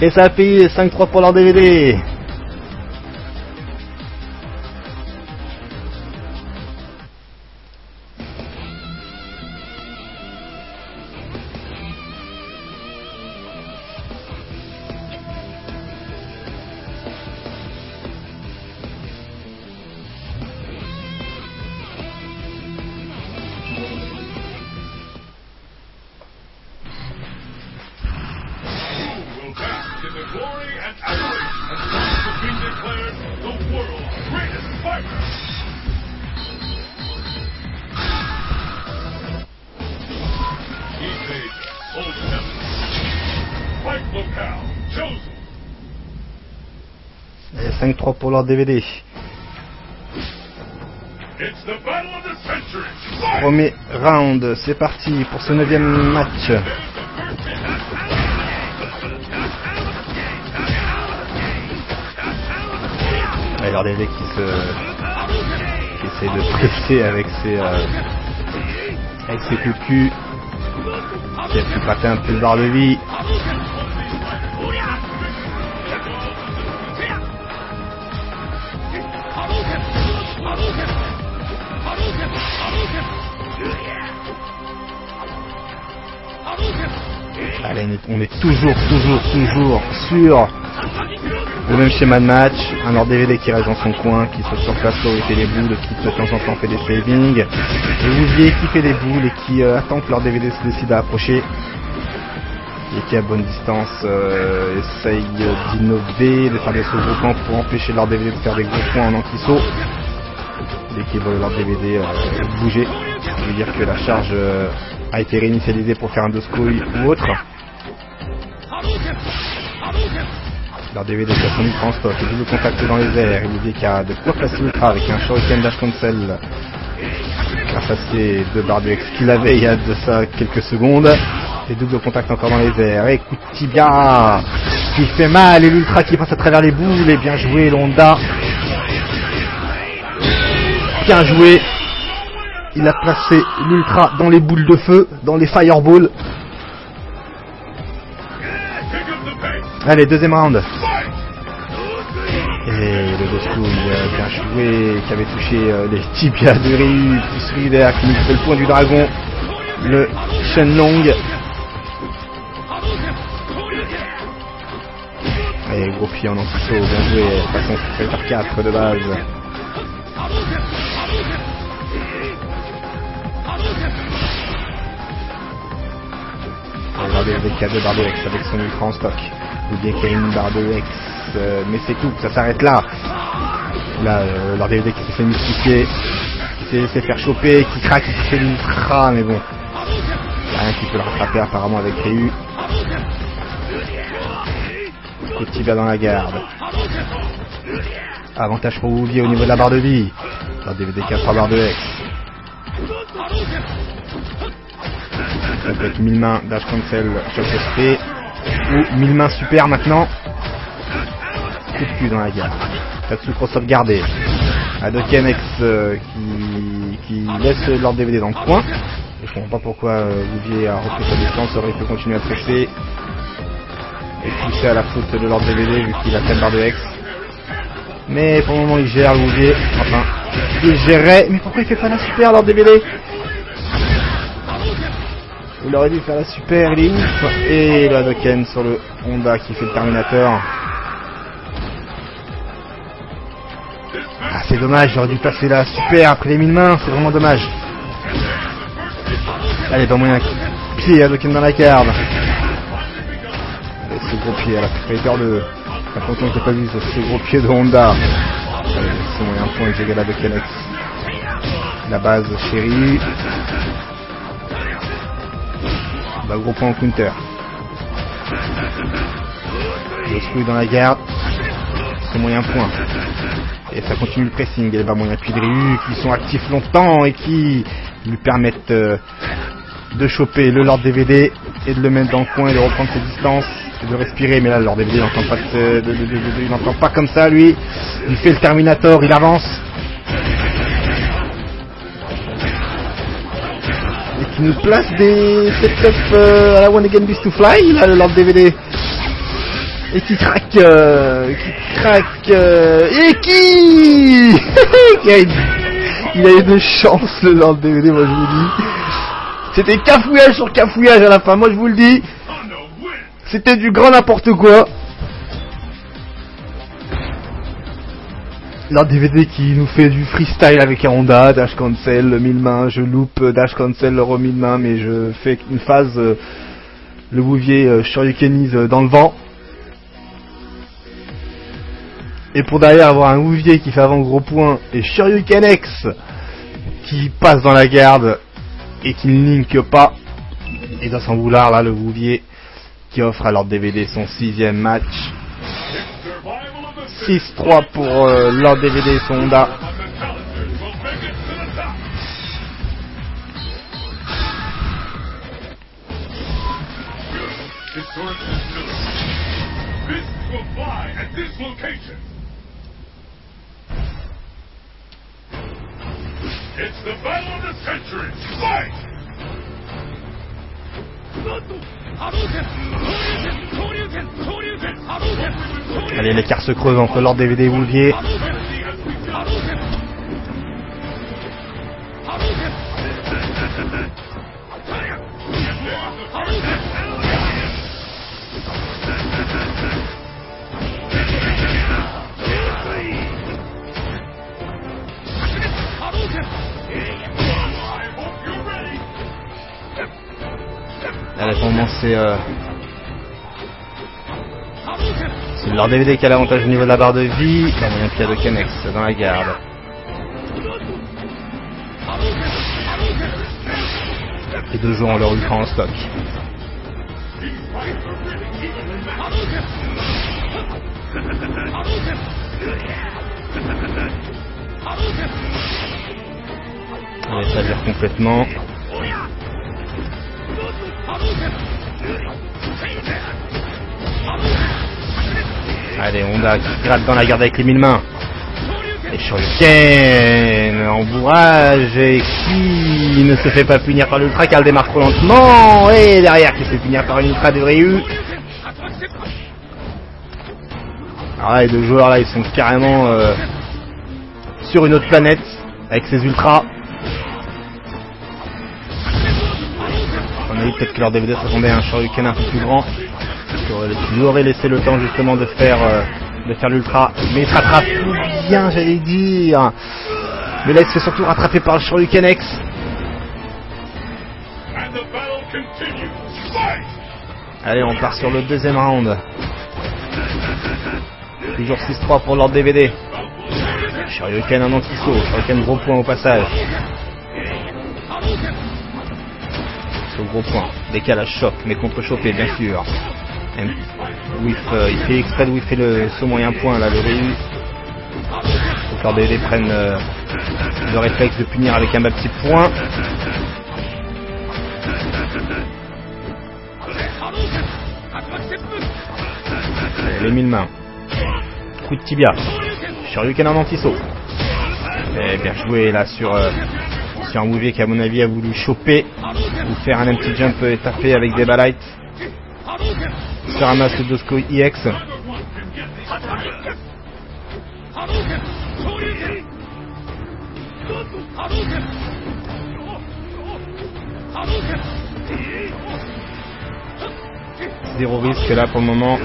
Et ça a payé 5-3 pour leur DVD. Et 5-3 pour leur DVD. Premier round, c'est parti pour ce 9e match. Et leur DVD qui essaie de presser avec ses coups de cul. Qui a pu pâter un peu de barre de vie. Allez, on est toujours sur le même schéma de match. Un Lord DVD qui reste dans son coin, qui saute sur place pour éviter les boules, qui de temps en temps fait des savings. Et Wouzier qui fait des boules et qui attend que Lord DVD se décide à approcher. Et qui à bonne distance essaye d'innover, de faire des sauts groupants pour empêcher Lord DVD de faire des gros points en anti-saut. Dès qu'il voit Lord DVD bouger, ça veut dire que la charge a été réinitialisée pour faire un Doskoi ou autre. Lord DVD qui a son ultra en stock, et double contact dans les airs, il dit qu'il y a de quoi placer l'ultra avec un Shuriken Dash Cancel grâce à ces deux barres de X qu'il avait il y a de ça quelques secondes. Et double contact encore dans les airs, et coup de tibia qui fait mal, et l'ultra qui passe à travers les boules, et bien joué l'Honda. Bien joué, il a placé l'ultra dans les boules de feu, dans les fireballs. Allez, deuxième round. Et le Doskoi bien joué, qui avait touché les tibias de Ryu, plus Ryu derrière qui nous fait le point du dragon, le Shenlong. Et gros pied en anti-saut, bien joué, façon Street Fighter 4 de base. Regardez avec K2 barre de X avec son ultra en stock. Vous dites qu'il y a une barre de X, mais c'est tout, ça s'arrête là. Là, Lord DVD qui s'est fait mystifier, qui s'est laissé faire choper, qui craque, qui fait l'ultra, mais bon. Il n'y a rien qui peut le rattraper apparemment avec Ryu. Coup de tibia dans la garde. Avantage pour Wouvier au niveau de la barre de vie. Lord DVD qui a 3 barres de X. Avec 1000 mains, dash cancel, choc SP. Ou 1000 mains super maintenant. Coup de cul dans la gare. Tatsu pour sauvegarder. Hadoken X qui laisse Lord DVD dans le coin. Je comprends pas pourquoi Wouvier a repris sa distance, aurait pu continuer à presser et pousser à la faute de Lord DVD vu qu'il a 4 barres de X. Mais pour le moment il gère le Wouvier. Enfin, il gérait. Mais pourquoi il fait pas la super Lord DVD? Il aurait dû faire la super, il est ouf. Et le Hadoken sur le Honda qui fait le Terminator. Ah, c'est dommage, j'aurais dû passer la super après les 1000 mains, c'est vraiment dommage. Allez, pas moyen. Pied Hadoken dans la garde. Allez, ce gros pied à la Fighter 2. Pas content que j'ai pas vu ce gros pied de Honda. Allez, c'est moyen point avec égal Hadoken X. La base chérie. Bah, gros point en counter. Le screw dans la garde. C'est moyen point. Et ça continue le pressing. Et bah, moyen puis de Ryu qui sont actifs longtemps et qui lui permettent de choper le Lord DVD et de le mettre dans le coin et de reprendre ses distances et de respirer. Mais là, le Lord DVD n'entend pas, il n'entend pas comme ça, lui. Il fait le Terminator, il avance. Et qui nous place des setups à la One Again Beast to Fly, là, le Lord DVD. Et qui craque, et qui il a eu de chance, le Lord DVD, moi je vous dis. C'était cafouillage sur cafouillage à la fin, moi je vous le dis. C'était du grand n'importe quoi. Lord DVD qui nous fait du freestyle avec un Honda, dash cancel, 1000 mains, je loupe, dash cancel, le 1000 mains, mais je fais une phase, le Wouvier Shoryukenise dans le vent. Et pour derrière avoir un Wouvier qui fait avant gros point et Shoryuken X qui passe dans la garde et qui ne link pas. Et dans son boulard là, le Wouvier qui offre à Lord DVD son 6ème match. 6-3 pour Lord DVD et son Honda. It's the battle of the century! Fight! Allez, l'écart se creuse entre Lord DVD et Wouvier. Allez, pour le moment, c'est le Lord DVD qui a l'avantage au niveau de la barre de vie. Il y a moyen de Hadoken X dans la garde. Les deux joueurs ont leur ultra en stock. Allez, ça vire complètement. Allez, Honda qui gratte dans la garde avec les 1000 mains. Et Shoryuken en bourrage et qui ne se fait pas punir par l'ultra car elle démarre trop lentement. Et derrière qui se fait punir par une ultra de Ryu. Alors là, les deux joueurs là, ils sont carrément sur une autre planète avec ces ultras. On a dit peut-être que leur DVD s'attendait à un Shoryuken un peu plus grand. Qui lui aurait laissé le temps justement de faire l'ultra. Mais il se rattrape bien, j'allais dire. Mais là il se fait surtout rattraper par le Shoryuken X. Allez, on part sur le deuxième round. Toujours 6-3 pour Lord DVD. Shoryuken en anti-saut, Shoryuken gros point au passage. Gros point, décalage choc, mais contre-chopé bien sûr. Il fait exprès de whiffer le saut moyen point là, le Ryu. Faut que leurs DVD prennent le réflexe de punir avec un bas petit point. Allez, les 1000 mains. Coup de tibia. Shoryuken en anti-saut. Et bien joué là sur un Bouvier qui à mon avis a voulu choper ou faire un empty jump et taper avec des balights. Il se ramasse le Doskoi EX. Zéro risque là pour le moment.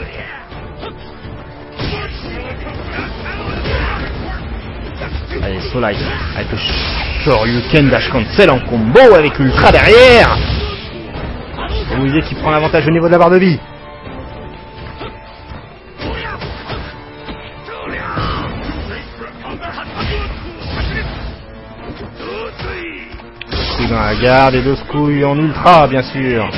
Allez, Soleil avec le Shoryuken Dash Cancel en combo avec l'ultra derrière. Bouvier qui prend l'avantage au niveau de la barre de vie. Dans la garde et deux couilles en ultra bien sûr.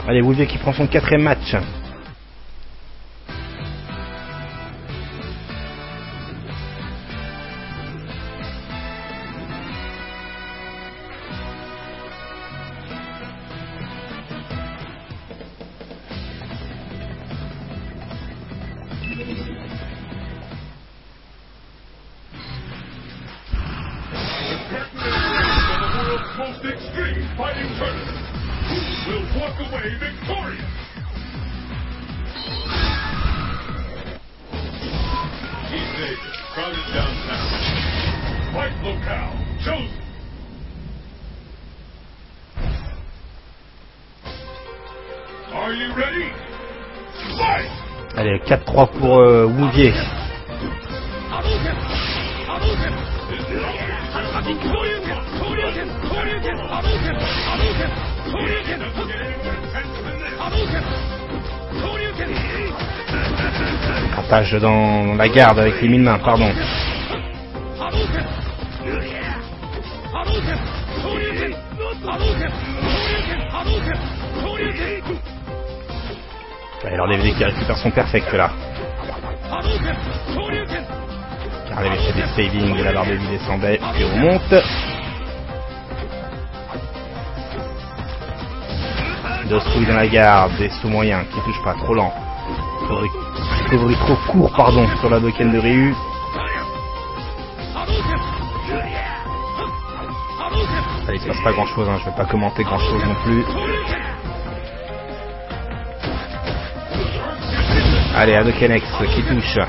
Allez, Bouvier qui prend son 4e match. Most extreme fighting tournament. Who will walk away victorious? East Vegas, crowded downtown. Fight locale chosen. Are you ready? Fight! Allez, 4-3 pour Bouvier. Partage dans la garde avec les 1000 mains, pardon. Allez, leur DVD qui récupère son perfect là. Car il avait fait des savings et la barre de vie descendait puis remonte. Deux couilles dans la garde, des sauts moyens qui touchent pas, trop lent. Recovery trop court, pardon, sur la Doken de Ryu. Allez, il se passe pas grand chose, hein. Je vais pas commenter grand chose non plus. Allez, Hadoken X qui touche.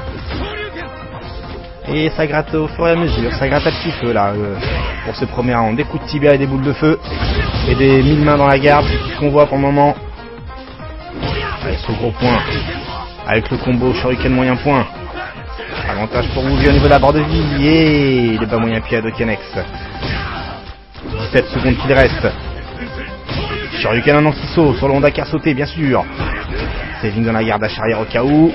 Et ça gratte au fur et à mesure, ça gratte un petit peu là pour ce premier round. Des coups de tibia et des boules de feu. Et des 1000 mains dans la garde, c'est tout ce qu'on voit pour le moment. Allez, ce gros point. Avec le combo Shoryuken moyen point. Avantage pour Bouvier au niveau de la barre de vie. Et les bas moyens pieds à Hadoken X. 17 secondes qu'il reste. Shoryuken en anti-saut sur le Honda qui a sauté bien sûr. Saving dans la garde à arrière au cas où.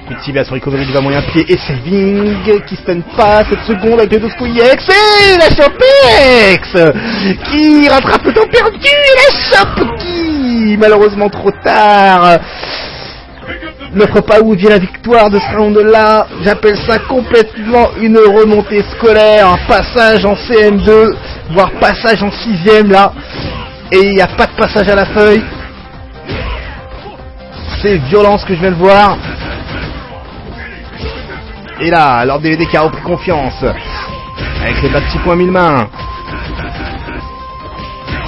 Coup de tibia sur recovery du bas moyen pied et saving qui stun pas 7 secondes avec le Doskoi EX et la Chopex qui rattrape le temps perdu et la chope qui malheureusement trop tard n'offre pas où vient la victoire de ce round là. J'appelle ça complètement une remontée scolaire, un passage en CM2 voire passage en 6ème là et il n'y a pas de passage à la feuille. C'est violent ce que je viens de voir. Et là, leur DVD qui a repris confiance. Avec les bas petits points 1000 mains.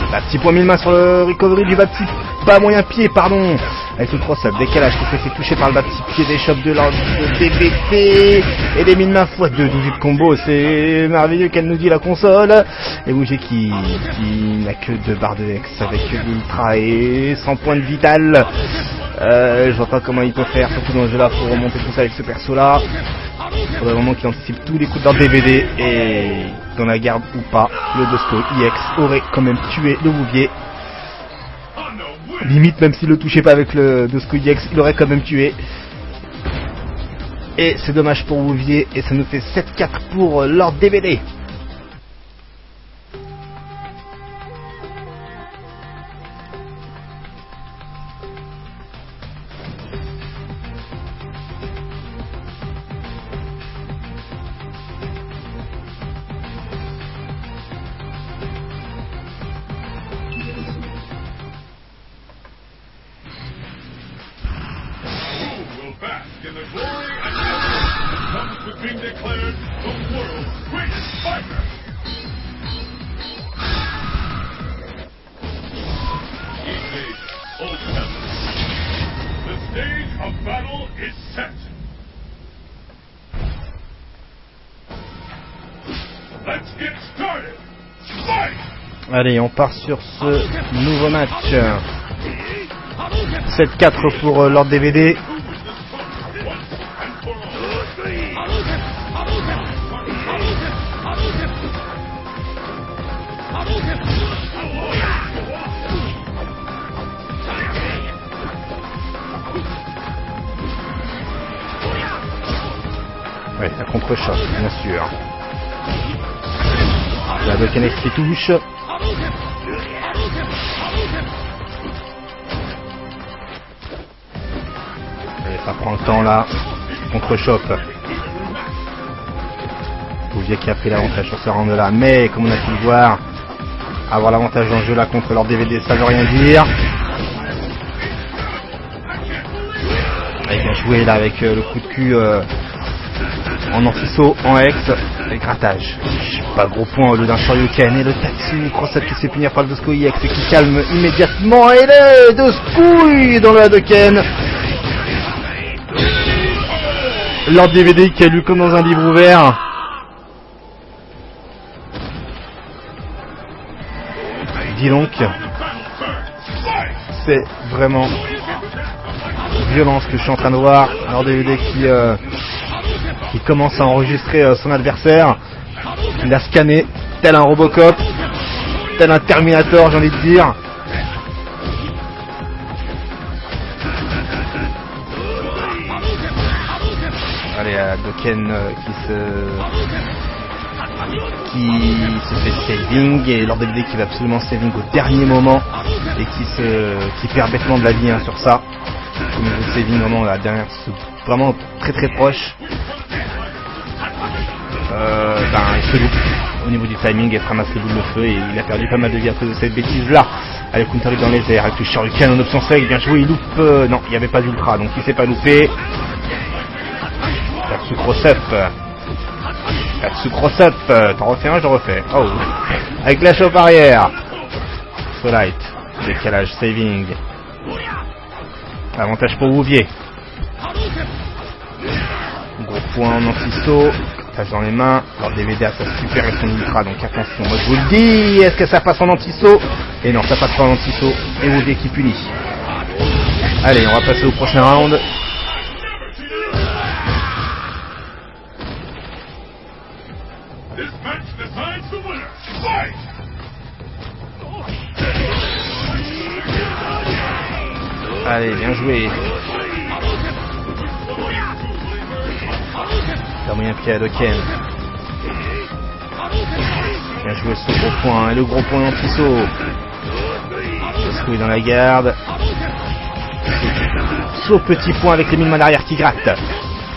Bas petit point 1000 mains sur le recovery du bas moyen pied, pardon. Avec le cross-up, décalage qui s'est fait toucher par le bas petit pied des chops de leur DBT. Et les 1000 mains x2, 18 combos. C'est merveilleux qu'elle nous dit la console. Et Bouvier qui n'a que 2 barres de X avec l'ultra et 100 points de vital. Je vois pas comment il peut faire, surtout dans ce jeu là, faut remonter tout ça avec ce perso là. Faudrait vraiment qu'il anticipe tous les coups d'un DVD et dans la garde ou pas, le Doskoi EX aurait quand même tué le Bouvier. Limite même s'il le touchait pas avec le Doskoi EX, il aurait quand même tué. Et c'est dommage pour Wouvier. Et ça nous fait 7-4 pour Lord DVD. In the glory and honor comes with being declared the world's greatest fighter. Easy, old fellas. The stage of battle is set. Let's get started. Fight! Allez, on part sur ce nouveau match. 7-4 pour Lord DVD. Ouais, ça contre-choc, bien sûr. La Dokenex qui touche. Et ça prend le temps là. Contre-choc. Wouvier qui a pris l'avantage sur ce round là. Mais comme on a pu le voir, avoir l'avantage dans le jeu là contre leur DVD, ça veut rien dire. Et bien joué là avec le coup de cul en anti-saut, en hex, et grattage. Pas gros point au lieu d'un Shoryuken. Et le Tatsu cross-up qui se fait punir par le Doskoi X et qui calme immédiatement. Et le Doskoi dans le Hadoken. Lord DVD qui a lu comme dans un livre ouvert. Dis donc, c'est vraiment violent ce que je suis en train de voir. Lord DVD qui commence à enregistrer son adversaire. Il l'a scanné tel un Robocop, tel un Terminator, j'ai envie de dire. Allez, Doken qui se fait saving, et Lord DVD qui va absolument saving au dernier moment et qui perd bêtement de la vie sur ça. Au niveau de saving, vraiment la dernière, vraiment très très proche. Il se loupe au niveau du timing et ramasse les boules de feu, et il a perdu pas mal de vie à cause de cette bêtise là. Allez, counter dans les airs avec le Shoryuken en option save, bien joué, il loupe. Non, il n'y avait pas d'ultra, donc il s'est pas loupé. Tatsu cross-up. Tatsu cross-up. T'en refais un, je refais. Oh, avec la chope arrière. Solite. Décalage, saving. Avantage pour Wouvier. Gros point en anti-saut. Passe dans les mains. Lord DVD a sa super et son ultra, donc attention. Moi je vous le dis, est-ce que ça passe en anti-saut? Et non, ça passe pas en anti-saut. Et Wouvier qui punit. Allez, on va passer au prochain round. Allez, bien joué. T'as moyen pied à Doken. Bien joué ce gros point. Et le gros point anti-saut. Doskoi dans la garde. Saut petit point avec les mille mains d'arrière qui gratte.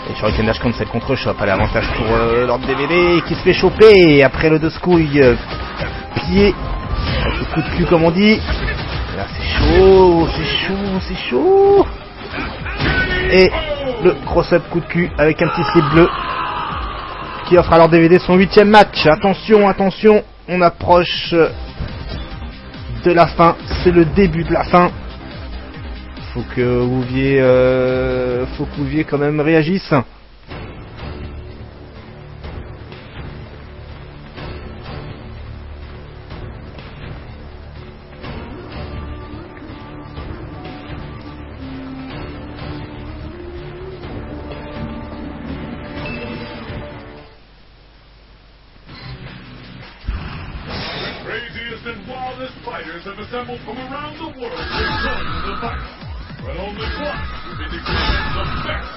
Et Shoryuken dash contre cette contre-chope. Allez, avantage pour Lord DVD qui se fait choper. Après le Doskoi pied. Avec le coup de cul comme on dit. Là c'est chaud, c'est chaud, c'est chaud. Et le cross-up coup de cul avec un petit slip bleu qui offre à Lord DVD son 8ème match. Attention, attention, on approche de la fin, c'est le début de la fin. Faut que Wouvier quand même réagisse. And wildest fighters have assembled from around the world to join the fight. But only one will be declared the best.